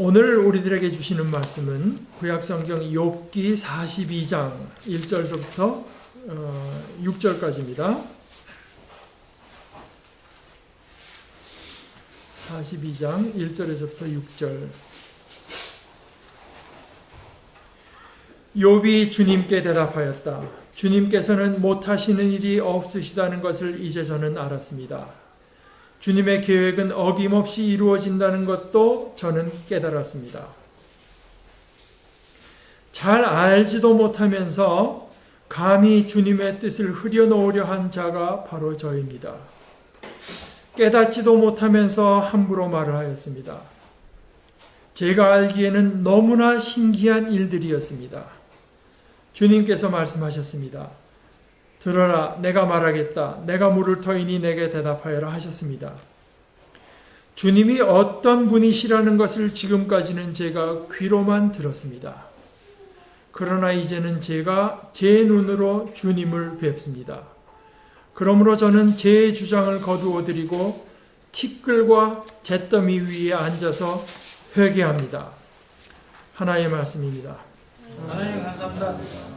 오늘 우리들에게 주시는 말씀은 구약성경 욥기 42장 1절서부터 6절까지입니다. 42장 1절에서부터 6절. 욥이 주님께 대답하였다. 주님께서는 못하시는 일이 없으시다는 것을 이제 저는 알았습니다. 주님의 계획은 어김없이 이루어진다는 것도 저는 깨달았습니다. 잘 알지도 못하면서 감히 주님의 뜻을 흐려놓으려 한 자가 바로 저입니다. 깨닫지도 못하면서 함부로 말을 하였습니다. 제가 알기에는 너무나 신기한 일들이었습니다. 주님께서 말씀하셨습니다. 들어라, 내가 말하겠다. 내가 물을 터이니 내게 대답하여라 하셨습니다. 주님이 어떤 분이시라는 것을 지금까지는 제가 귀로만 들었습니다. 그러나 이제는 제가 제 눈으로 주님을 뵙습니다. 그러므로 저는 제 주장을 거두어드리고 티끌과 잿더미 위에 앉아서 회개합니다. 하나님의 말씀입니다. 하나님 감사합니다.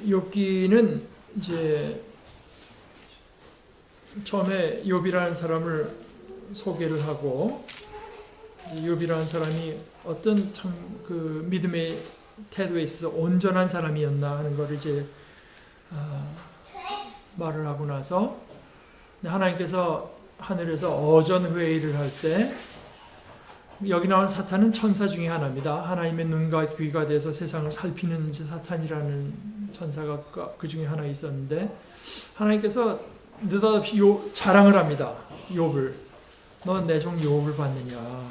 욥기는 이제 처음에 욥이라는 사람을 소개를 하고, 욥이라는 사람이 어떤 참 그 믿음의 태도에 있어서 온전한 사람이었나 하는 것을 이제 말을 하고 나서 하나님께서 하늘에서 어전 회의를 할 때, 여기 나온 사탄은 천사 중에 하나입니다. 하나님의 눈과 귀가 돼서 세상을 살피는 사탄이라는 천사가 그 중에 하나 있었는데, 하나님께서 느닷없이 자랑을 합니다. 욥을. 너 내 종 욥을 봤느냐.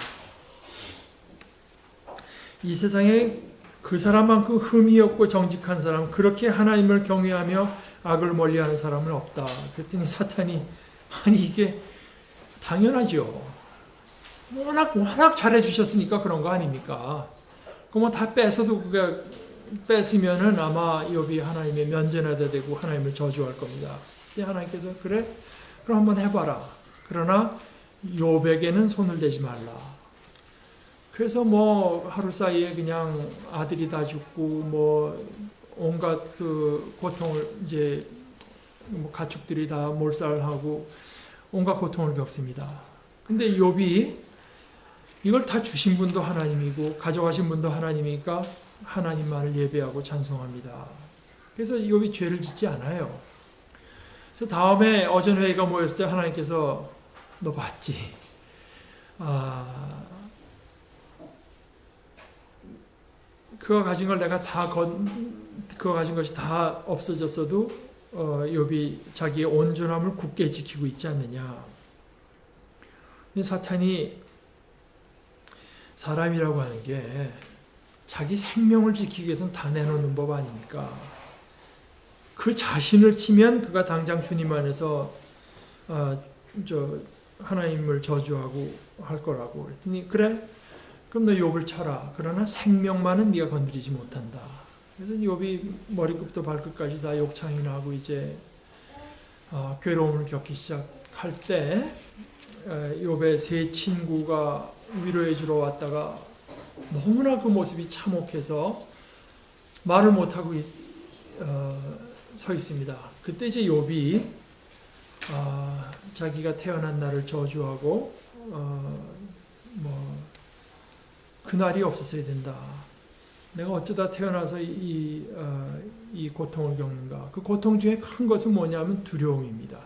이 세상에 그 사람만큼 흠이 없고 정직한 사람, 그렇게 하나님을 경외하며 악을 멀리하는 사람은 없다. 그랬더니 사탄이, 아니 이게 당연하죠. 워낙 잘해주셨으니까 그런 거 아닙니까? 그럼 다 뺏어도 그게 뺏으면은 아마 욥이 하나님의 면전에다 대고 하나님을 저주할 겁니다. 하나님께서 그래? 그럼 한번 해봐라. 그러나 욥에게는 손을 대지 말라. 그래서 뭐 하루 사이에 그냥 아들이 다 죽고 뭐 온갖 그 고통을 이제 뭐 가축들이 다 몰살하고 온갖 고통을 겪습니다. 근데 욥이 이걸 다 주신 분도 하나님이고 가져가신 분도 하나님이니까 하나님만을 예배하고 찬송합니다. 그래서 욥이 죄를 짓지 않아요. 그래서 다음에 어전회의가 모였을 때 하나님께서 너 봤지? 그가 가진 걸 내가 그가 가진 것이 다 없어졌어도 욥이 자기의 온전함을 굳게 지키고 있지 않느냐. 사탄이 사람이라고 하는 게 자기 생명을 지키기 위해서는 다 내놓는 법 아닙니까? 그 자신을 치면 그가 당장 주님 안에서 하나님을 저주하고 할 거라고 그랬더니 그래? 그럼 너 욥을 쳐라. 그러나 생명만은 네가 건드리지 못한다. 그래서 욥이 머리끝부터 발끝까지 다 욕창이 나고 이제 괴로움을 겪기 시작할 때 욥의 세 친구가 위로해 주러 왔다가 너무나 그 모습이 참혹해서 말을 못하고 서 있습니다. 그때 이제 욥이 자기가 태어난 날을 저주하고 그날이 없었어야 된다. 내가 어쩌다 태어나서 이 고통을 겪는가. 그 고통 중에 큰 것은 뭐냐면 두려움입니다.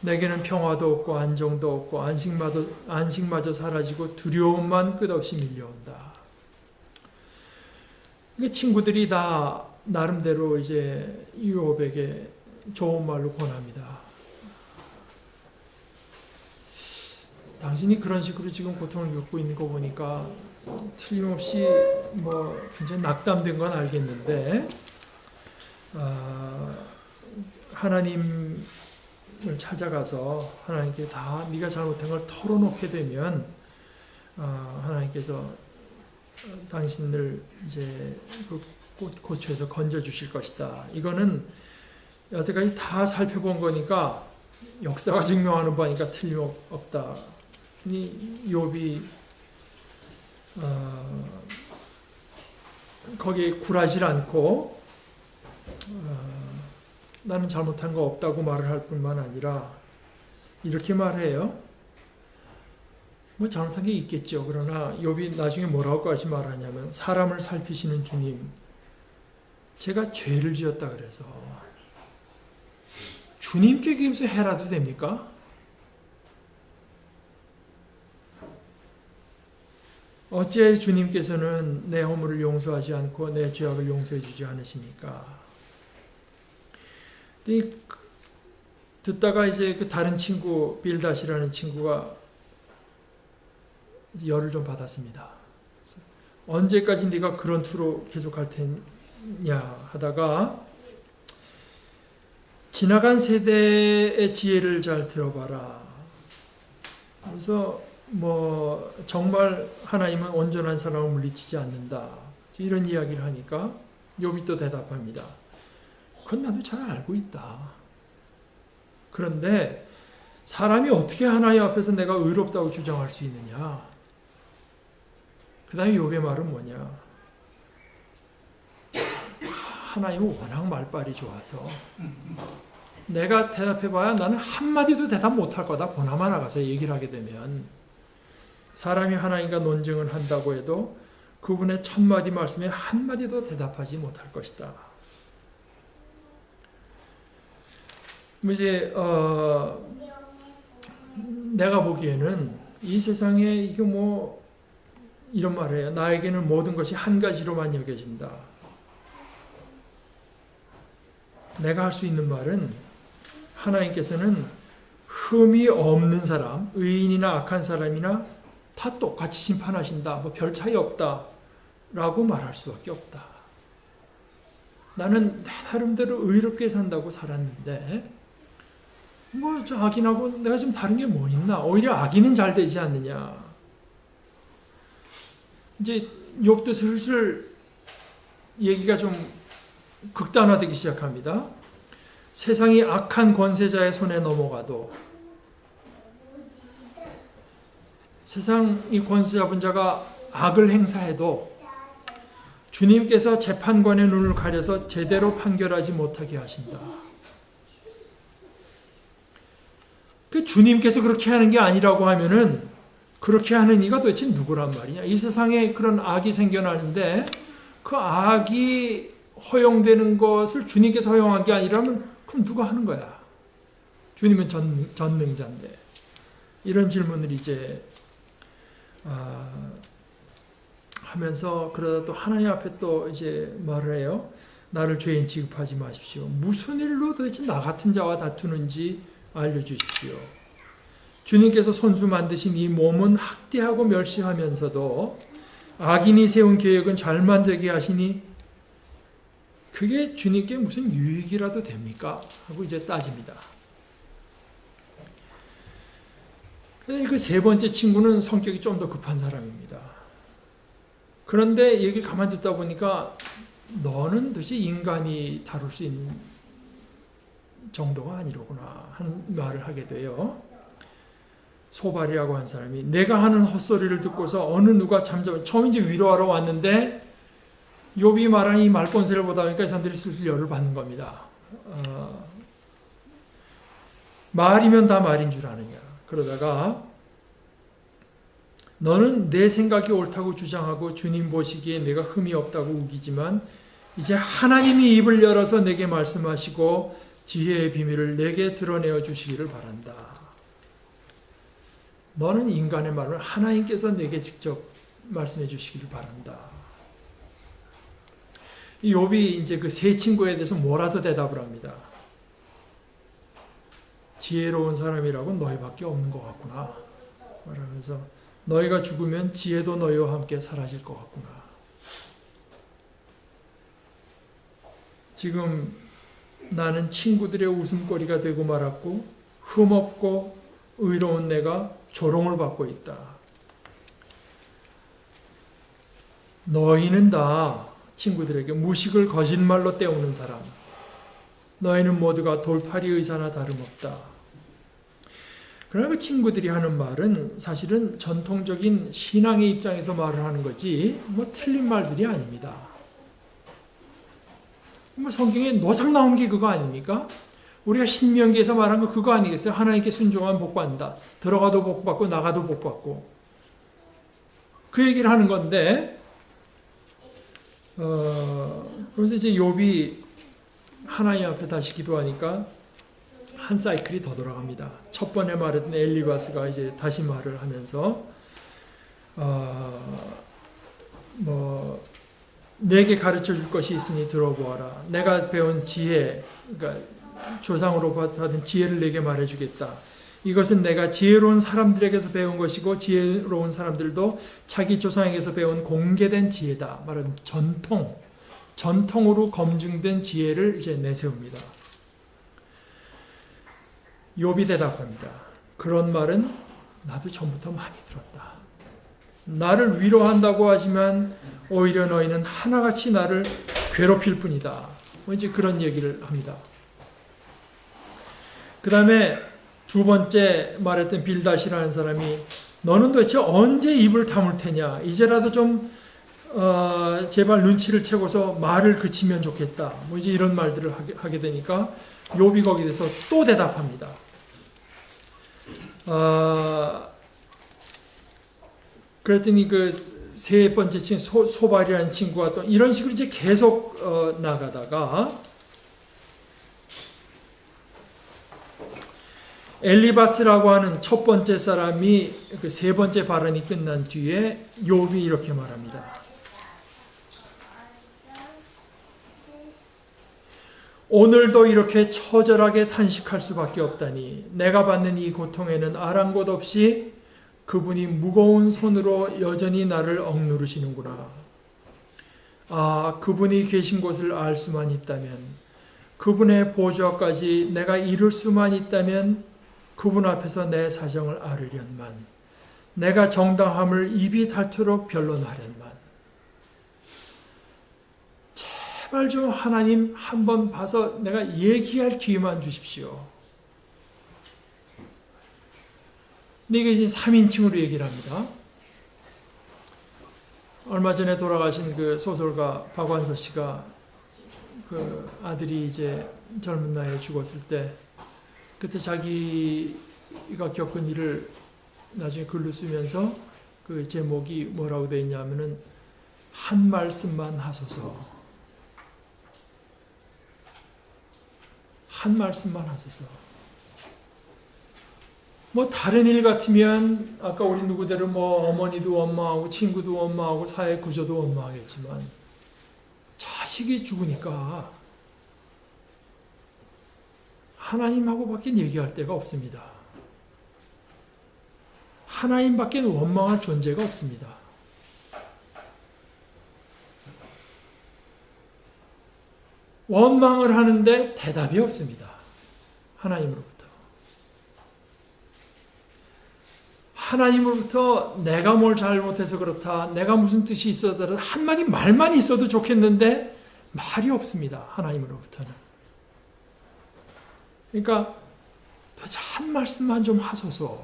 내게는 평화도 없고 안정도 없고 안식마저 사라지고 두려움만 끝없이 밀려온다. 친구들이 다 나름대로 이제 욥에게 좋은 말로 권합니다. 당신이 그런 식으로 지금 고통을 겪고 있는 거 보니까 틀림없이 뭐 굉장히 낙담된 건 알겠는데 하나님을 찾아가서 하나님께 다 네가 잘못한 걸 털어놓게 되면 하나님께서 당신을 이제 그 고초에서 건져주실 것이다. 이거는 여태까지 다 살펴본 거니까 역사가 증명하는 바니까 틀림없다. 욥이 거기에 굴하지 않고 나는 잘못한 거 없다고 말을 할 뿐만 아니라 이렇게 말해요. 뭐 잘못한 게 있겠죠. 그러나 욥이 나중에 뭐라고까지 말하냐면 사람을 살피시는 주님, 제가 죄를 지었다 그래서 주님께 기임서 해라도 됩니까? 어찌 주님께서는 내 허물을 용서하지 않고 내 죄악을 용서해 주지 않으십니까? 듣다가 이제 그 다른 친구 빌닷이라는 친구가 열을 좀 받았습니다. 언제까지 네가 그런 투로 계속 할 테냐 하다가 지나간 세대의 지혜를 잘 들어봐라. 그래서 뭐 정말 하나님은 온전한 사람을 물리치지 않는다. 이런 이야기를 하니까 욥이 또 대답합니다. 그건 나도 잘 알고 있다. 그런데 사람이 어떻게 하나님 앞에서 내가 의롭다고 주장할 수 있느냐? 그 다음에 욥의 말은 뭐냐? 하나님은 워낙 말빨이 좋아서 내가 대답해봐야 나는 한마디도 대답 못할 거다. 보나마 나가서 얘기를 하게 되면 사람이 하나님과 논쟁을 한다고 해도 그분의 1000마디 말씀에 한마디도 대답하지 못할 것이다. 이제 내가 보기에는 이 세상에 이게 뭐 이런 말이에요. 나에게는 모든 것이 한 가지로만 여겨진다. 내가 할 수 있는 말은 하나님께서는 흠이 없는 사람, 의인이나 악한 사람이나 다 똑같이 심판하신다. 뭐 별 차이 없다. 라고 말할 수밖에 없다. 나는 내 나름대로 의롭게 산다고 살았는데 뭐 저 악인하고 내가 지금 다른 게 뭐 있나? 오히려 악인은 잘 되지 않느냐. 이제 욥도 슬슬 얘기가 좀 극단화되기 시작합니다. 세상이 악한 권세자의 손에 넘어가도 세상이 권세 잡은 자가 악을 행사해도 주님께서 재판관의 눈을 가려서 제대로 판결하지 못하게 하신다. 그 주님께서 그렇게 하는 게 아니라고 하면은 그렇게 하는 이가 도대체 누구란 말이냐? 이 세상에 그런 악이 생겨나는데 그 악이 허용되는 것을 주님께서 허용한 게 아니라면 그럼 누가 하는 거야? 주님은 전능자인데. 이런 질문을 이제 하면서 그러다 또 하나님 앞에 또 이제 말을 해요. 나를 죄인 취급하지 마십시오. 무슨 일로 도대체 나 같은 자와 다투는지 알려주십시오. 주님께서 손수 만드신 이 몸은 학대하고 멸시하면서도 악인이 세운 계획은 잘만 되게 하시니 그게 주님께 무슨 유익이라도 됩니까? 하고 이제 따집니다. 그 세 번째 친구는 성격이 좀 더 급한 사람입니다. 그런데 얘기를 가만히 듣다 보니까 너는 도대체 인간이 다룰 수 있는 정도가 아니로구나 하는 말을 하게 돼요. 소발이라고 한 사람이 내가 하는 헛소리를 듣고서 어느 누가 처음 이제 위로하러 왔는데 욥이 말하는 이 말권세를 보다 보니까 이 사람들이 슬슬 열을 받는 겁니다. 말이면 다 말인 줄 아느냐. 그러다가 너는 내 생각이 옳다고 주장하고 주님 보시기에 내가 흠이 없다고 우기지만 이제 하나님이 입을 열어서 내게 말씀하시고 지혜의 비밀을 내게 드러내어 주시기를 바란다. 너는 인간의 말을 하나님께서 내게 직접 말씀해 주시기를 바란다. 이 욥이 이제 그 세 친구에 대해서 몰아서 대답을 합니다. 지혜로운 사람이라고 너희밖에 없는 것 같구나. 말하면서 너희가 죽으면 지혜도 너희와 함께 사라질 것 같구나. 지금 나는 친구들의 웃음거리가 되고 말았고 흠없고 의로운 내가 조롱을 받고 있다. 너희는 다 친구들에게 무식을 거짓말로 때우는 사람. 너희는 모두가 돌팔이 의사나 다름없다. 그러나 그 친구들이 하는 말은 사실은 전통적인 신앙의 입장에서 말을 하는 거지 뭐 틀린 말들이 아닙니다. 뭐 성경에 노상 나온 게 그거 아닙니까? 우리가 신명기에서 말한 거 그거 아니겠어요? 하나님께 순종하면 복 받는다. 들어가도 복 받고 나가도 복 받고. 그 얘기를 하는 건데 그래서 이제 욥이 하나님 앞에 다시 기도하니까 한 사이클이 더 돌아갑니다. 첫 번에 말했던 엘리바스가 이제 다시 말을 하면서 내게 가르쳐 줄 것이 있으니 들어보아라. 내가 배운 지혜, 그러니까 조상으로 받은 지혜를 내게 말해주겠다. 이것은 내가 지혜로운 사람들에게서 배운 것이고 지혜로운 사람들도 자기 조상에게서 배운 공개된 지혜다. 말은 전통으로 검증된 지혜를 이제 내세웁니다. 욥이 대답합니다. 그런 말은 나도 전부터 많이 들었다. 나를 위로한다고 하지만 오히려 너희는 하나같이 나를 괴롭힐 뿐이다. 뭐 이제 그런 얘기를 합니다. 그 다음에 두 번째 말했던 빌닷이라는 사람이 너는 도대체 언제 입을 다물 테냐. 이제라도 좀 제발 눈치를 채고서 말을 그치면 좋겠다. 뭐 이제 이런 말들을 하게 되니까 욥이 거기에 대해서 또 대답합니다. 그랬더니 그 세 번째 친구 소발이라는 친구가 또 이런 식으로 이제 계속 나가다가 엘리바스라고 하는 첫 번째 사람이 그 세 번째 발언이 끝난 뒤에 욥이 이렇게 말합니다. 오늘도 이렇게 처절하게 탄식할 수밖에 없다니 내가 받는 이 고통에는 아랑곳 없이 그분이 무거운 손으로 여전히 나를 억누르시는구나. 아, 그분이 계신 곳을 알 수만 있다면, 그분의 보좌까지 내가 이룰 수만 있다면 그분 앞에서 내 사정을 앓으련만, 내가 정당함을 입이 닳도록 변론하련만. 제발 좀 하나님 한번 봐서 내가 얘기할 기회만 주십시오. 근데 이게 이제 3인칭으로 얘기를 합니다. 얼마 전에 돌아가신 그 소설가 박완서 씨가 그 아들이 이제 젊은 나이에 죽었을 때 그때 자기가 겪은 일을 나중에 글로 쓰면서 그 제목이 뭐라고 되어 있냐면은 한 말씀만 하소서. 한 말씀만 하소서. 뭐 다른 일 같으면 아까 우리 누구대로 뭐 어머니도 원망하고 친구도 원망하고 사회 구조도 원망하겠지만 자식이 죽으니까 하나님하고밖에 얘기할 데가 없습니다. 하나님밖에 원망할 존재가 없습니다. 원망을 하는데 대답이 없습니다. 하나님으로부터. 하나님으로부터 내가 뭘 잘못해서 그렇다, 내가 무슨 뜻이 있어도 한마디 말만 있어도 좋겠는데 말이 없습니다. 하나님으로부터는. 그러니까 도대체 한 말씀만 좀 하소서.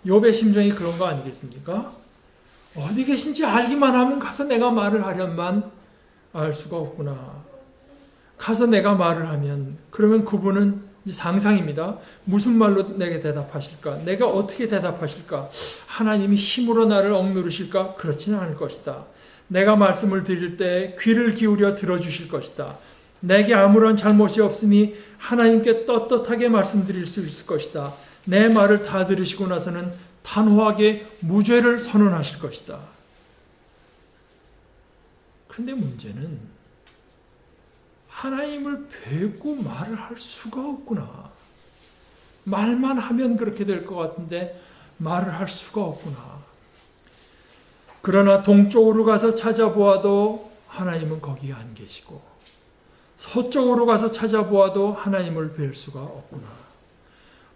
욥의 심정이 그런 거 아니겠습니까? 어디 계신지 알기만 하면 가서 내가 말을 하련만 알 수가 없구나. 가서 내가 말을 하면 그러면 그분은 상상입니다. 무슨 말로 내게 대답하실까? 내가 어떻게 대답하실까? 하나님이 힘으로 나를 억누르실까? 그렇지는 않을 것이다. 내가 말씀을 드릴 때 귀를 기울여 들어주실 것이다. 내게 아무런 잘못이 없으니 하나님께 떳떳하게 말씀드릴 수 있을 것이다. 내 말을 다 들으시고 나서는 단호하게 무죄를 선언하실 것이다. 그런데 문제는 하나님을 뵙고 말을 할 수가 없구나. 말만 하면 그렇게 될 것 같은데 말을 할 수가 없구나. 그러나 동쪽으로 가서 찾아보아도 하나님은 거기 안 계시고 서쪽으로 가서 찾아보아도 하나님을 뵐 수가 없구나.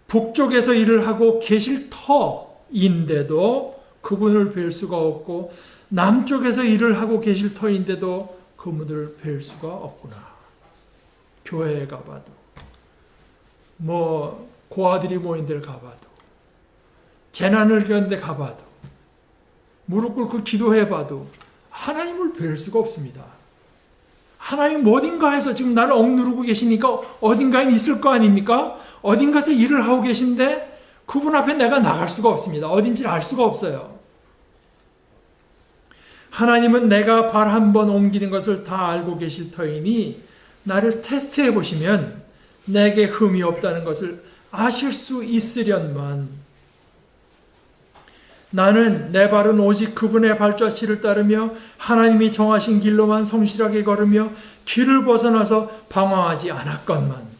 북쪽에서 일을 하고 계실 터인데도 그분을 뵐 수가 없고 남쪽에서 일을 하고 계실 터인데도 그분을 뵐 수가 없구나. 교회에 가봐도 뭐 고아들이 모인 데를 가봐도 재난을 겪는 데 가봐도 무릎 꿇고 기도해봐도 하나님을 뵐 수가 없습니다. 하나님 어딘가에서 지금 나를 억누르고 계시니까 어딘가에 있을 거 아닙니까? 어딘가에서 일을 하고 계신데 그분 앞에 내가 나갈 수가 없습니다. 어딘지를 알 수가 없어요. 하나님은 내가 발 한 번 옮기는 것을 다 알고 계실 터이니 나를 테스트해 보시면 내게 흠이 없다는 것을 아실 수 있으련만. 나는 내 발은 오직 그분의 발자취를 따르며 하나님이 정하신 길로만 성실하게 걸으며 길을 벗어나서 방황하지 않았건만.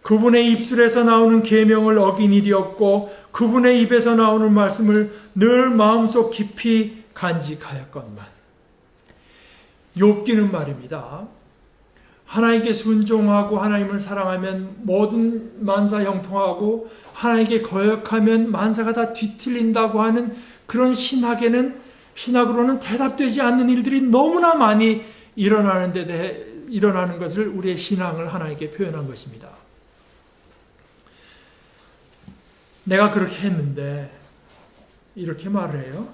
그분의 입술에서 나오는 계명을 어긴 일이 없고 그분의 입에서 나오는 말씀을 늘 마음속 깊이 간직하였건만. 욥기는 말입니다. 하나님께 순종하고 하나님을 사랑하면 모든 만사 형통하고 하나님께 거역하면 만사가 다 뒤틀린다고 하는 그런 신학으로는 대답되지 않는 일들이 너무나 많이 일어나는 것을 우리의 신앙을 하나님께 표현한 것입니다. 내가 그렇게 했는데 이렇게 말을 해요.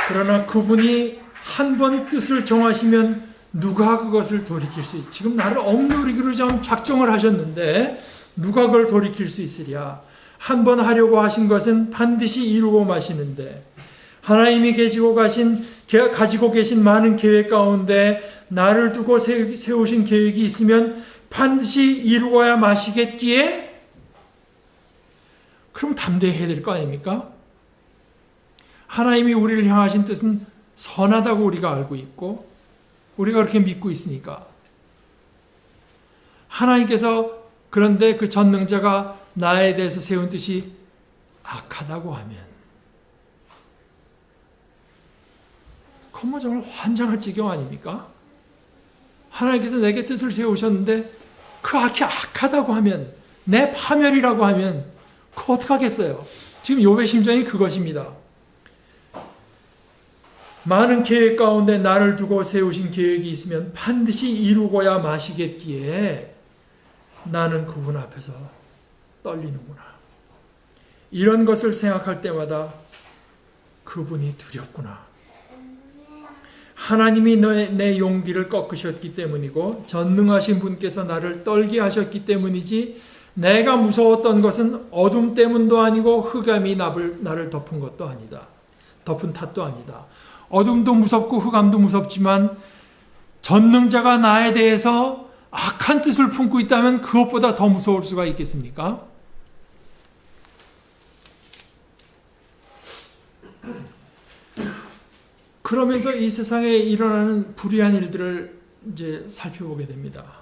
그러나 그분이 한 번 뜻을 정하시면 누가 그것을 돌이킬 수 있지? 지금 나를 억누르기로 좀 작정을 하셨는데 누가 그걸 돌이킬 수 있으랴? 한 번 하려고 하신 것은 반드시 이루고 마시는데 하나님이 가지고 계신 많은 계획 가운데 나를 두고 세우신 계획이 있으면 반드시 이루어야 마시겠기에 그럼 담대해야 될 거 아닙니까? 하나님이 우리를 향하신 뜻은 선하다고 우리가 알고 있고 우리가 그렇게 믿고 있으니까 하나님께서 그런데 그 전능자가 나에 대해서 세운 뜻이 악하다고 하면 그건 뭐 정말 환장할 지경 아닙니까? 하나님께서 내게 뜻을 세우셨는데 그 악이 악하다고 하면 내 파멸이라고 하면 그거 어떡하겠어요? 지금 욥의 심정이 그것입니다. 많은 계획 가운데 나를 두고 세우신 계획이 있으면 반드시 이루고야 마시겠기에 나는 그분 앞에서 떨리는구나. 이런 것을 생각할 때마다 그분이 두렵구나. 하나님이 내 용기를 꺾으셨기 때문이고 전능하신 분께서 나를 떨게 하셨기 때문이지 내가 무서웠던 것은 어둠 때문도 아니고 흑암이 나를 덮은 것도 아니다. 덮은 탓도 아니다. 어둠도 무섭고 흑암도 무섭지만 전능자가 나에 대해서 악한 뜻을 품고 있다면 그것보다 더 무서울 수가 있겠습니까? 그러면서 이 세상에 일어나는 불의한 일들을 이제 살펴보게 됩니다.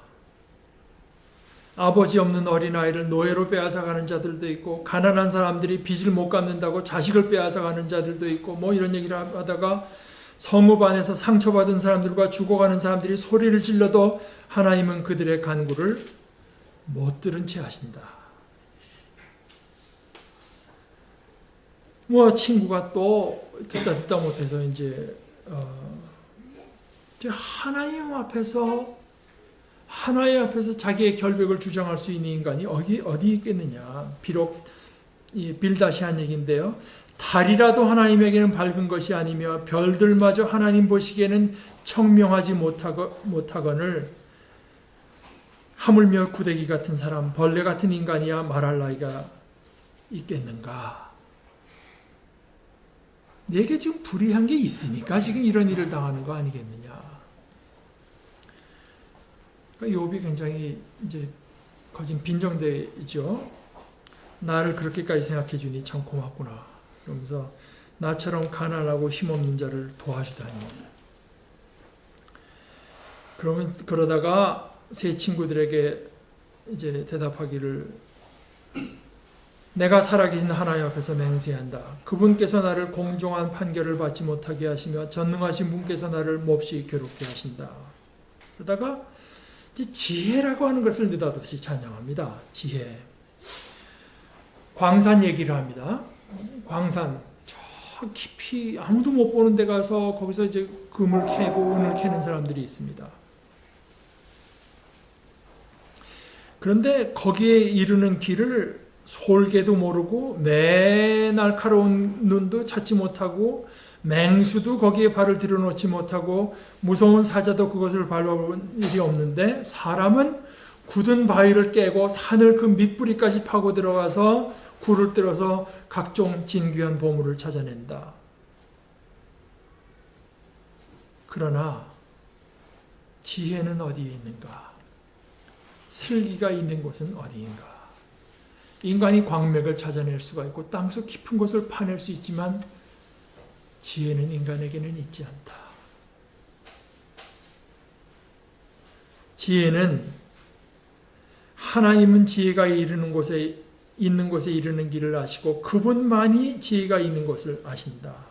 아버지 없는 어린아이를 노예로 빼앗아가는 자들도 있고 가난한 사람들이 빚을 못 갚는다고 자식을 빼앗아가는 자들도 있고 뭐 이런 얘기를 하다가 성읍 안에서 상처받은 사람들과 죽어가는 사람들이 소리를 질러도 하나님은 그들의 간구를 못 들은 채 하신다. 뭐 친구가 또 듣다 못해서 이제 하나님 앞에서 자기의 결백을 주장할 수 있는 인간이 어디 있겠느냐. 비록 빌다시 한 얘기인데요. 달이라도 하나님에게는 밝은 것이 아니며 별들마저 하나님 보시기에는 청명하지 못하거늘 하물며 구데기 같은 사람, 벌레 같은 인간이야 말할 나이가 있겠는가. 내게 지금 불의한 게 있으니까 지금 이런 일을 당하는 거 아니겠느냐. 그러니까 욥이 굉장히 이제 거진 빈정대죠. 나를 그렇게까지 생각해 주니 참 고맙구나. 그러면서 나처럼 가난하고 힘없는 자를 도와주다니. 그러다가 세 친구들에게 이제 대답하기를 내가 살아계신 하나님 앞에서 맹세한다. 그분께서 나를 공정한 판결을 받지 못하게 하시며 전능하신 분께서 나를 몹시 괴롭게 하신다. 그러다가 이제 지혜라고 하는 것을 느닷없이 찬양합니다. 지혜. 광산 얘기를 합니다. 광산, 깊이 아무도 못 보는 데 가서 거기서 이제 금을 캐고 은을 캐는 사람들이 있습니다. 그런데 거기에 이르는 길을 솔개도 모르고 매 날카로운 눈도 찾지 못하고 맹수도 거기에 발을 들여놓지 못하고 무서운 사자도 그것을 밟아본 일이 없는데 사람은 굳은 바위를 깨고 산을 그 밑뿌리까지 파고 들어가서 굴을 뜯어서 각종 진귀한 보물을 찾아낸다. 그러나 지혜는 어디에 있는가? 슬기가 있는 곳은 어디인가? 인간이 광맥을 찾아낼 수가 있고 땅속 깊은 곳을 파낼 수 있지만 지혜는 인간에게는 있지 않다. 지혜는 하나님은 지혜가 이르는 곳에 있는 곳에 이르는 길을 아시고 그분만이 지혜가 있는 곳을 아신다.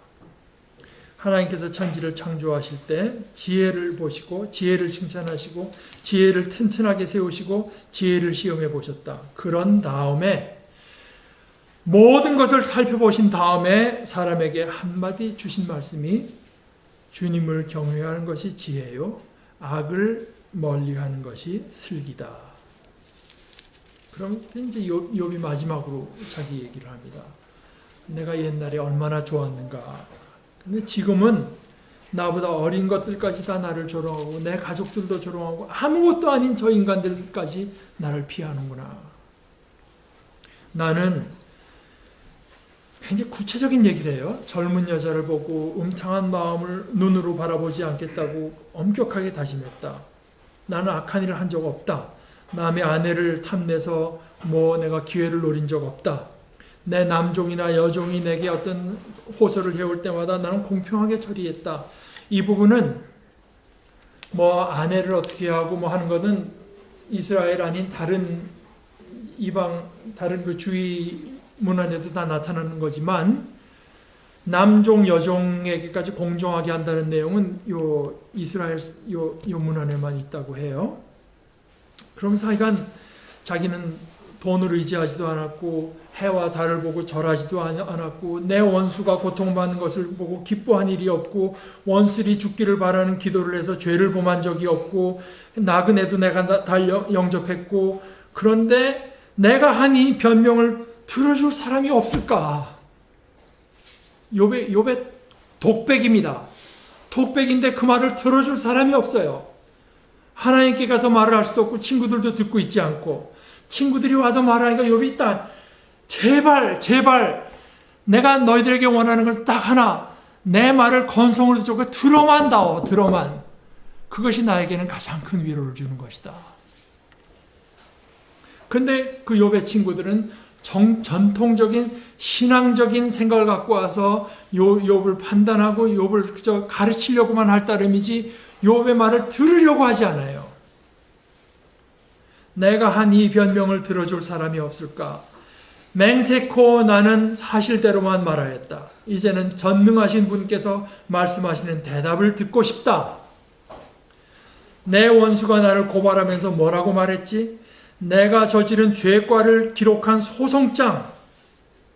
하나님께서 천지를 창조하실 때 지혜를 보시고 지혜를 칭찬하시고 지혜를 튼튼하게 세우시고 지혜를 시험해 보셨다. 그런 다음에 모든 것을 살펴보신 다음에 사람에게 한마디 주신 말씀이 주님을 경외하는 것이 지혜요 악을 멀리하는 것이 슬기다. 그럼 이제 욥이 마지막으로 자기 얘기를 합니다. 내가 옛날에 얼마나 좋았는가. 근데 지금은 나보다 어린 것들까지 다 나를 조롱하고 내 가족들도 조롱하고 아무것도 아닌 저 인간들까지 나를 피하는구나. 나는 굉장히 구체적인 얘기를 해요. 젊은 여자를 보고 음탕한 마음을 눈으로 바라보지 않겠다고 엄격하게 다짐했다. 나는 악한 일을 한 적 없다. 남의 아내를 탐내서 내가 기회를 노린 적 없다. 내 남종이나 여종이 내게 어떤 호소를 해올 때마다 나는 공평하게 처리했다. 이 부분은 아내를 어떻게 하고 하는 것은 이스라엘 아닌 다른 이방 다른 그 주의 문화에도 다 나타나는 거지만 남종 여종에게까지 공정하게 한다는 내용은 요 이스라엘 요 문안에만 있다고 해요. 그럼 사이간 자기는 돈을 의지하지도 않았고 해와 달을 보고 절하지도 않았고 내 원수가 고통받는 것을 보고 기뻐한 일이 없고 원수들이 죽기를 바라는 기도를 해서 죄를 범한 적이 없고 나그네도 내가 다 영접했고 그런데 내가 한 이 변명을 들어줄 사람이 없을까? 욥의 독백입니다. 독백인데 그 말을 들어줄 사람이 없어요. 하나님께 가서 말을 할 수도 없고 친구들도 듣고 있지 않고 친구들이 와서 말하니까 욥이 있다. 제발 내가 너희들에게 원하는 것은 딱 하나 내 말을 건성으로 듣고 들어만 다오. 들어만. 그것이 나에게는 가장 큰 위로를 주는 것이다. 그런데 그 욥의 친구들은 전통적인 신앙적인 생각을 갖고 와서 욥을 판단하고 욥을 가르치려고만 할 따름이지 욥의 말을 들으려고 하지 않아요. 내가 한 이 변명을 들어줄 사람이 없을까? 맹세코 나는 사실대로만 말하였다. 이제는 전능하신 분께서 말씀하시는 대답을 듣고 싶다. 내 원수가 나를 고발하면서 뭐라고 말했지? 내가 저지른 죄과를 기록한 소송장.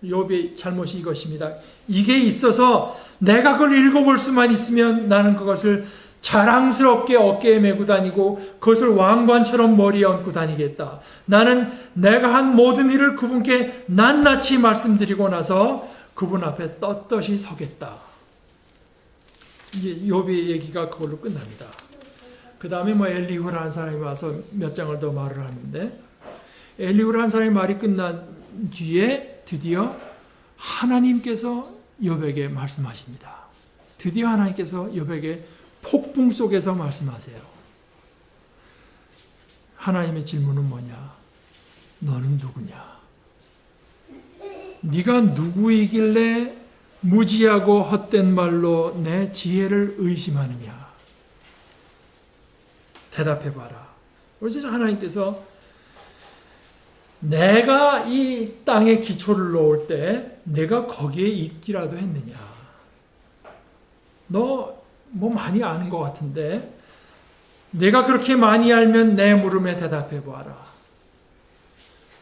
욥의 잘못이 이것입니다. 이게 있어서 내가 그걸 읽어볼 수만 있으면 나는 그것을 자랑스럽게 어깨에 메고 다니고 그것을 왕관처럼 머리에 얹고 다니겠다. 나는 내가 한 모든 일을 그분께 낱낱이 말씀드리고 나서 그분 앞에 떳떳이 서겠다. 이게 욥의 얘기가 그걸로 끝납니다. 그 다음에 엘리후라는 사람이 와서 몇 장을 더 말을 하는데 엘리후라는 사람이 말이 끝난 뒤에 드디어 하나님께서 욥에게 말씀하십니다. 드디어 하나님께서 욥에게 폭풍 속에서 말씀하세요. 하나님의 질문은 뭐냐? 너는 누구냐? 네가 누구이길래 무지하고 헛된 말로 내 지혜를 의심하느냐? 대답해봐라. 그래서 하나님께서 내가 이 땅에 기초를 놓을 때 내가 거기에 있기라도 했느냐? 너 많이 아는 것 같은데 내가 그렇게 많이 알면 내 물음에 대답해봐라.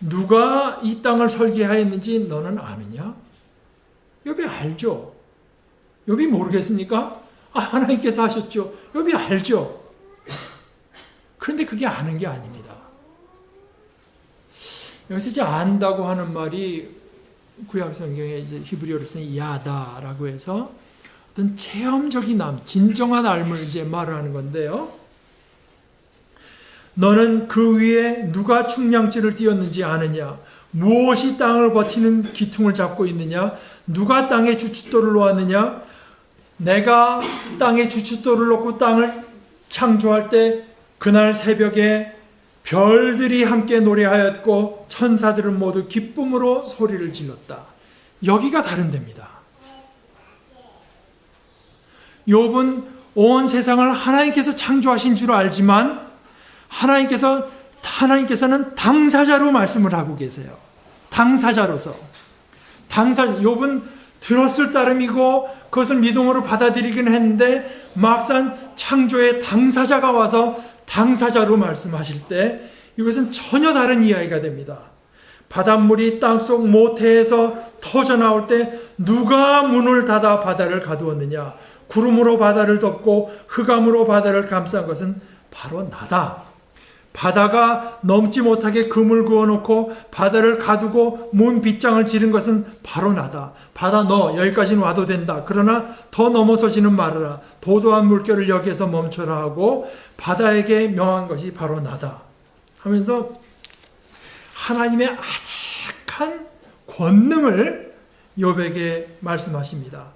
누가 이 땅을 설계하였는지 너는 아느냐? 욥이 알죠. 욥이 모르겠습니까? 하나님께서 하셨죠. 욥이 알죠. 그런데 그게 아는 게 아닙니다. 여기서 이제 안다고 하는 말이 구약 성경에 이제 히브리어로 쓰는 야다라고 해서 어떤 체험적인 알, 진정한 알을 이제 말하는 건데요. 너는 그 위에 누가 충량지를 띄었는지 아느냐? 무엇이 땅을 버티는 기퉁을 잡고 있느냐? 누가 땅에 주춧돌을 놓았느냐? 내가 땅에 주춧돌을 놓고 땅을 창조할 때 그날 새벽에 별들이 함께 노래하였고 천사들은 모두 기쁨으로 소리를 질렀다. 여기가 다른 데입니다. 욥은 온 세상을 하나님께서 창조하신 줄 알지만 하나님께서는 당사자로 말씀을 하고 계세요. 당사자로서. 욥은 들었을 따름이고 그것을 믿음으로 받아들이긴 했는데 막상 창조의 당사자가 와서 당사자로 말씀하실 때 이것은 전혀 다른 이야기가 됩니다. 바닷물이 땅속 모태에서 터져나올 때 누가 문을 닫아 바다를 가두었느냐? 구름으로 바다를 덮고 흑암으로 바다를 감싼 것은 바로 나다. 바다가 넘지 못하게 금을 그어놓고 바다를 가두고 문 빗장을 지른 것은 바로 나다. 바다 너 여기까지는 와도 된다. 그러나 더 넘어서지는 말아라. 도도한 물결을 여기에서 멈춰라 하고 바다에게 명한 것이 바로 나다. 하면서 하나님의 아득한 권능을 욥에게 말씀하십니다.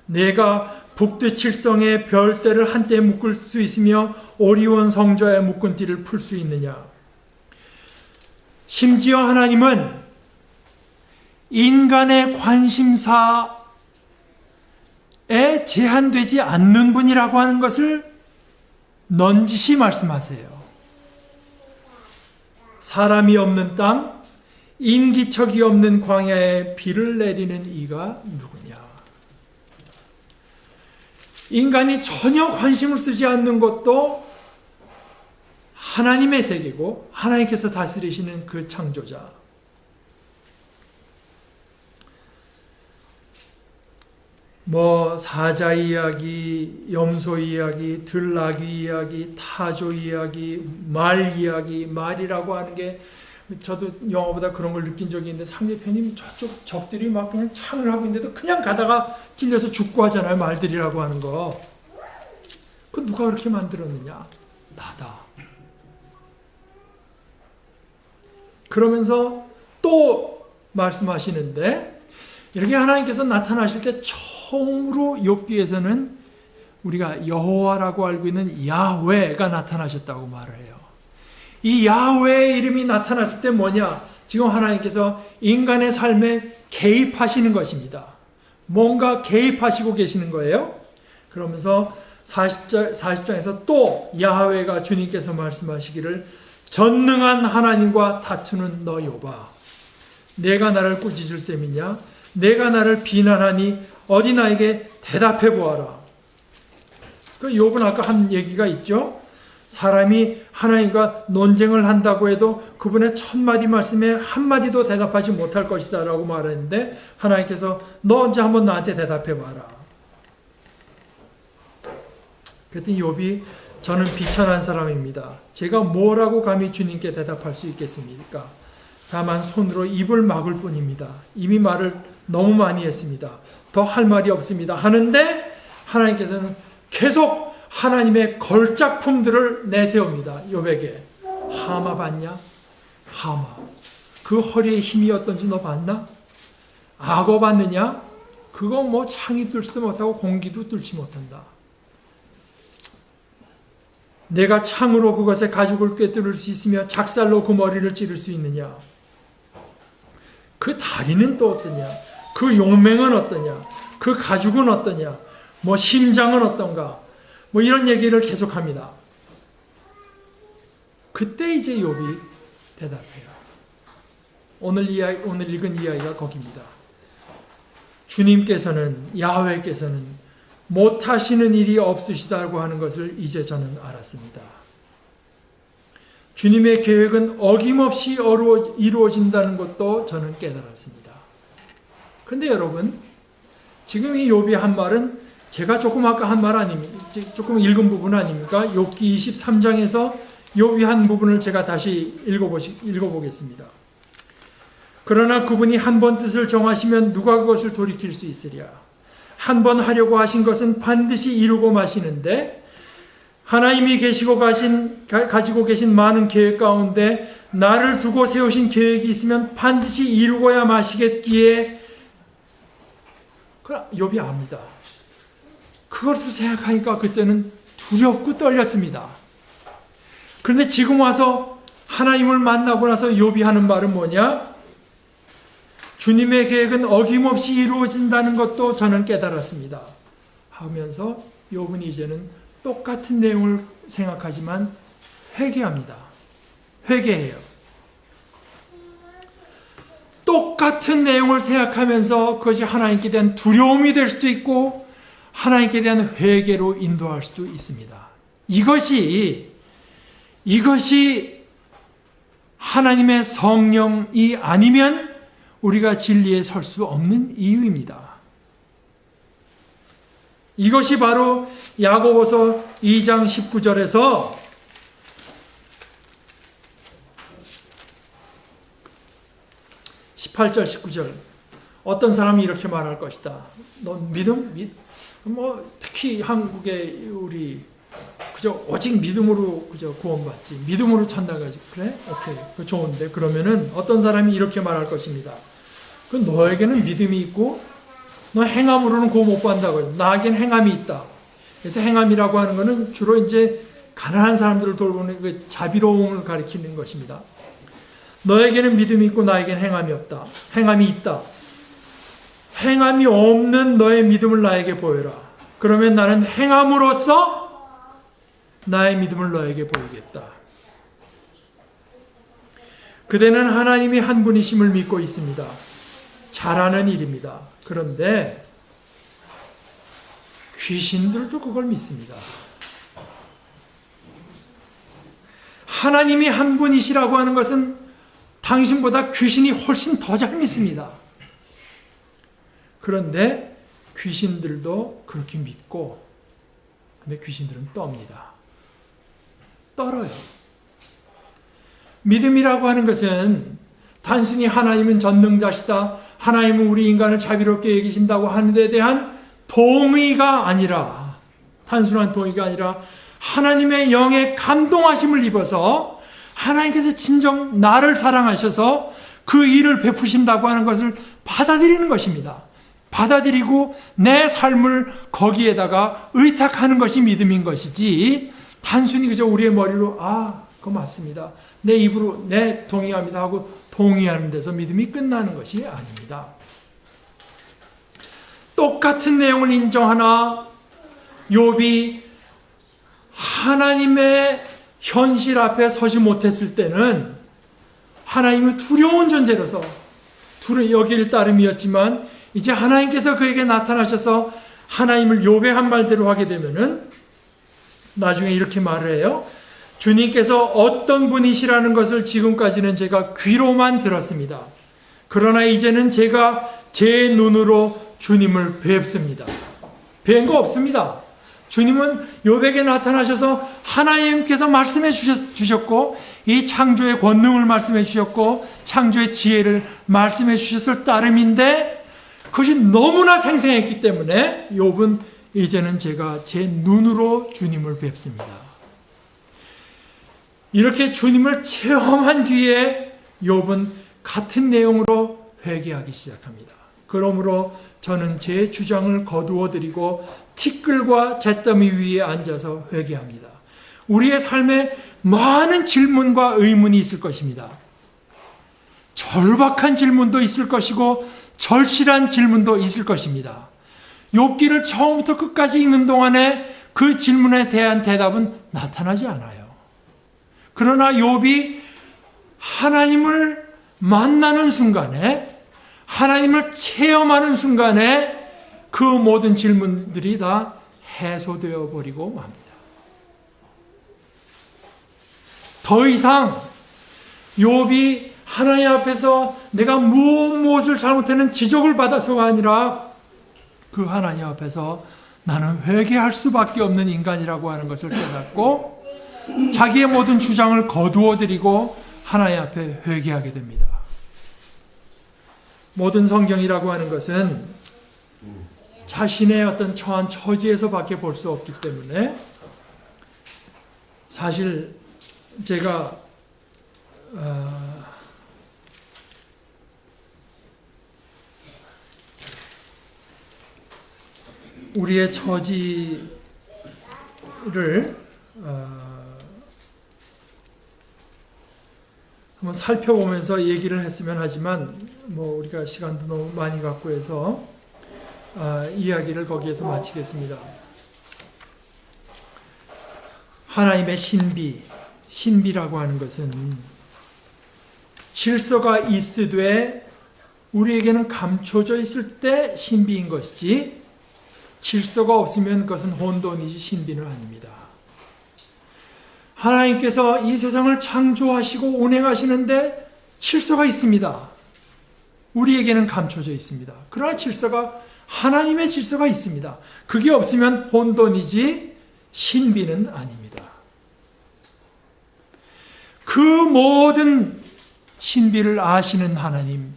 내가 북두 칠성의 별대를 한때 묶을 수 있으며 오리온 성좌의 묶은 띠를 풀 수 있느냐. 심지어 하나님은 인간의 관심사에 제한되지 않는 분이라고 하는 것을 넌지시 말씀하세요. 사람이 없는 땅, 인기척이 없는 광야에 비를 내리는 이가 누구냐. 인간이 전혀 관심을 쓰지 않는 것도 하나님의 세계고 하나님께서 다스리시는 그 창조자. 사자 이야기, 염소 이야기, 들나귀 이야기, 타조 이야기, 말 이야기, 말이라고 하는 게 저도 영어보다 그런 걸 느낀 적이 있는데 상대편이 저쪽 적들이 막 그냥 창을 하고 있는데도 그냥 가다가 찔려서 죽고 하잖아요. 말들이라고 하는 거. 그 누가 그렇게 만들었느냐? 나다. 그러면서 또 말씀하시는데 이렇게 하나님께서 나타나실 때 처음으로 욥기에서는 우리가 여호와라고 알고 있는 야훼가 나타나셨다고 말을 해요. 이 야훼의 이름이 나타났을 때 뭐냐? 지금 하나님께서 인간의 삶에 개입하시는 것입니다. 뭔가 개입하시고 계시는 거예요. 그러면서 40장에서 또 야훼가 주님께서 말씀하시기를 전능한 하나님과 다투는 너 욥아, 내가 나를 꾸짖을 셈이냐? 내가 나를 비난하니 어디 나에게 대답해 보아라. 그 욥은 아까 한 얘기가 있죠. 사람이 하나님과 논쟁을 한다고 해도 그분의 첫마디 말씀에 한마디도 대답하지 못할 것이다 라고 말했는데 하나님께서 너 언제 한번 나한테 대답해 봐라. 그랬더니 욥이 저는 비천한 사람입니다. 제가 뭐라고 감히 주님께 대답할 수 있겠습니까? 다만 손으로 입을 막을 뿐입니다. 이미 말을 너무 많이 했습니다. 더 할 말이 없습니다. 하는데 하나님께서는 계속 하나님의 걸작품들을 내세웁니다. 욥에게. 하마 봤냐? 하마. 그 허리에 힘이 어떤지 너 봤나? 악어 봤느냐? 그거 창이 뚫지도 못하고 공기도 뚫지 못한다. 내가 창으로 그것의 가죽을 꿰뚫을 수 있으며 작살로 그 머리를 찌를 수 있느냐? 그 다리는 또 어떠냐? 그 용맹은 어떠냐? 그 가죽은 어떠냐? 심장은 어떤가? 이런 얘기를 계속합니다. 그때 이제 욥이 대답해요. 오늘 읽은 이야기가 거기입니다. 주님께서는, 야훼께서는 못하시는 일이 없으시다고 하는 것을 이제 저는 알았습니다. 주님의 계획은 어김없이 이루어진다는 것도 저는 깨달았습니다. 그런데 여러분, 지금 이 욥이 한 말은 제가 조금 아까 한 말 아닙니까? 조금 읽은 부분 아닙니까? 욥기 23장에서 욥이 한 부분을 제가 다시 읽어보겠습니다. 그러나 그분이 한 번 뜻을 정하시면 누가 그것을 돌이킬 수 있으랴. 한 번 하려고 하신 것은 반드시 이루고 마시는데 하나님이 가지고 계신 많은 계획 가운데 나를 두고 세우신 계획이 있으면 반드시 이루고야 마시겠기에 욥이 압니다. 그것을 생각하니까 그때는 두렵고 떨렸습니다. 그런데 지금 와서 하나님을 만나고 나서 욥이 하는 말은 뭐냐? 주님의 계획은 어김없이 이루어진다는 것도 저는 깨달았습니다. 하면서 욥은 이제는 똑같은 내용을 생각하지만 회개합니다. 회개해요. 똑같은 내용을 생각하면서 그것이 하나님께 대한 두려움이 될 수도 있고 하나님께 대한 회개로 인도할 수도 있습니다. 이것이 하나님의 성령이 아니면 우리가 진리에 설 수 없는 이유입니다. 이것이 바로 야고보서 2장 19절에서 (18절) 19절 어떤 사람이 이렇게 말할 것이다. 넌 특히 한국의 우리 그저 오직 믿음으로 그저 구원받지, 믿음으로 천당 가지. 그래? 오케이, 그 좋은데 그러면은 어떤 사람이 이렇게 말할 것입니다. 그 너에게는 믿음이 있고 너 행함으로는 구원 못 받는다고. 나에겐 행함이 있다. 그래서 행함이라고 하는 것은 주로 이제 가난한 사람들을 돌보는 그 자비로움을 가리키는 것입니다. 너에게는 믿음이 있고 나에겐 행함이 없다. 행함이 있다. 행함이 없는 너의 믿음을 나에게 보여라. 그러면 나는 행함으로써 나의 믿음을 너에게 보이겠다. 그대는 하나님이 한 분이심을 믿고 있습니다. 잘하는 일입니다. 그런데 귀신들도 그걸 믿습니다. 하나님이 한 분이시라고 하는 것은 당신보다 귀신이 훨씬 더 잘 믿습니다. 그런데 귀신들도 그렇게 믿고, 근데 귀신들은 떱니다. 떨어요. 믿음이라고 하는 것은 단순히 하나님은 전능자시다, 하나님은 우리 인간을 자비롭게 여기신다고 하는 데 대한 동의가 아니라, 단순한 동의가 아니라 하나님의 영의 감동하심을 입어서 하나님께서 진정 나를 사랑하셔서 그 일을 베푸신다고 하는 것을 받아들이는 것입니다. 받아들이고 내 삶을 거기에다가 의탁하는 것이 믿음인 것이지, 단순히 그저 우리의 머리로 그거 맞습니다, 내 입으로 네 동의합니다 하고 동의하는 데서 믿음이 끝나는 것이 아닙니다. 똑같은 내용을 인정하나 욥이 하나님의 현실 앞에 서지 못했을 때는 하나님의 두려운 존재로서 여길 따름이었지만, 이제 하나님께서 그에게 나타나셔서 하나님을 욥의 한 말대로 하게 되면은 나중에 이렇게 말을 해요. 주님께서 어떤 분이시라는 것을 지금까지는 제가 귀로만 들었습니다. 그러나 이제는 제가 제 눈으로 주님을 뵙습니다. 뵌 거 없습니다. 주님은 욥에게 나타나셔서 하나님께서 말씀해 주셨고, 이 창조의 권능을 말씀해 주셨고, 창조의 지혜를 말씀해 주셨을 따름인데, 그것이 너무나 생생했기 때문에 욥은 이제는 제가 제 눈으로 주님을 뵙습니다. 이렇게 주님을 체험한 뒤에 욥은 같은 내용으로 회개하기 시작합니다. 그러므로 저는 제 주장을 거두어 드리고 티끌과 잿더미 위에 앉아서 회개합니다. 우리의 삶에 많은 질문과 의문이 있을 것입니다. 절박한 질문도 있을 것이고 절실한 질문도 있을 것입니다. 욥기를 처음부터 끝까지 읽는 동안에 그 질문에 대한 대답은 나타나지 않아요. 그러나 욥이 하나님을 만나는 순간에, 하나님을 체험하는 순간에 그 모든 질문들이 다 해소되어 버리고 맙니다. 더 이상 욥이 하나님 앞에서 내가 무엇을 잘못했는 지적을 받아서가 아니라 그 하나님 앞에서 나는 회개할 수밖에 없는 인간이라고 하는 것을 깨닫고 자기의 모든 주장을 거두어들이고 하나님 앞에 회개하게 됩니다. 모든 성경이라고 하는 것은 자신의 어떤 처한 처지에서밖에 볼 수 없기 때문에 사실 제가 우리의 처지를 한번 살펴보면서 얘기를 했으면 하지만 우리가 시간도 너무 많이 갖고 해서 이야기를 거기에서 마치겠습니다. 하나님의 신비라고 하는 것은 질서가 있으되 우리에게는 감춰져 있을 때 신비인 것이지 질서가 없으면 그것은 혼돈이지 신비는 아닙니다. 하나님께서 이 세상을 창조하시고 운행하시는데 질서가 있습니다. 우리에게는 감춰져 있습니다. 그러나 하나님의 질서가 있습니다. 그게 없으면 혼돈이지 신비는 아닙니다. 그 모든 신비를 아시는 하나님,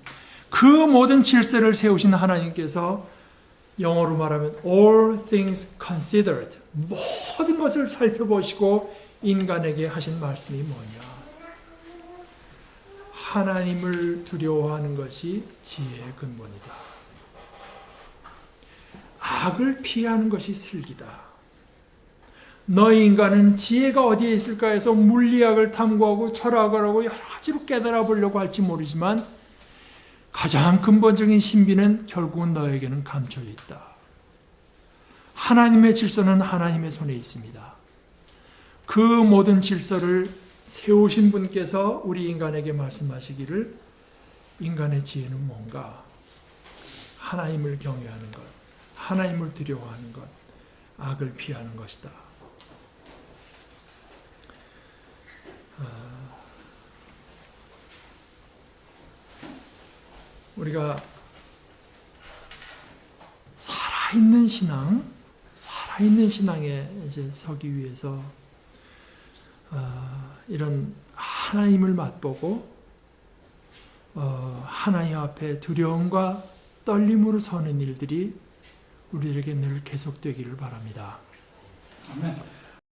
그 모든 질서를 세우신 하나님께서 영어로 말하면 all things considered, 모든 것을 살펴보시고 인간에게 하신 말씀이 뭐냐? 하나님을 두려워하는 것이 지혜의 근본이다. 악을 피하는 것이 슬기다. 너희 인간은 지혜가 어디에 있을까 해서 물리학을 탐구하고 철학을 하고 여러 가지로 깨달아 보려고 할지 모르지만 가장 근본적인 신비는 결국은 너에게는 감춰져 있다. 하나님의 질서는 하나님의 손에 있습니다. 그 모든 질서를 세우신 분께서 우리 인간에게 말씀하시기를 인간의 지혜는 뭔가? 하나님을 경외하는 것, 하나님을 두려워하는 것, 악을 피하는 것이다. 우리가 살아있는 신앙에 이제 서기 위해서 이런 하나님을 맛보고 하나님 앞에 두려움과 떨림으로 서는 일들이 우리에게 늘 계속되기를 바랍니다. 아멘.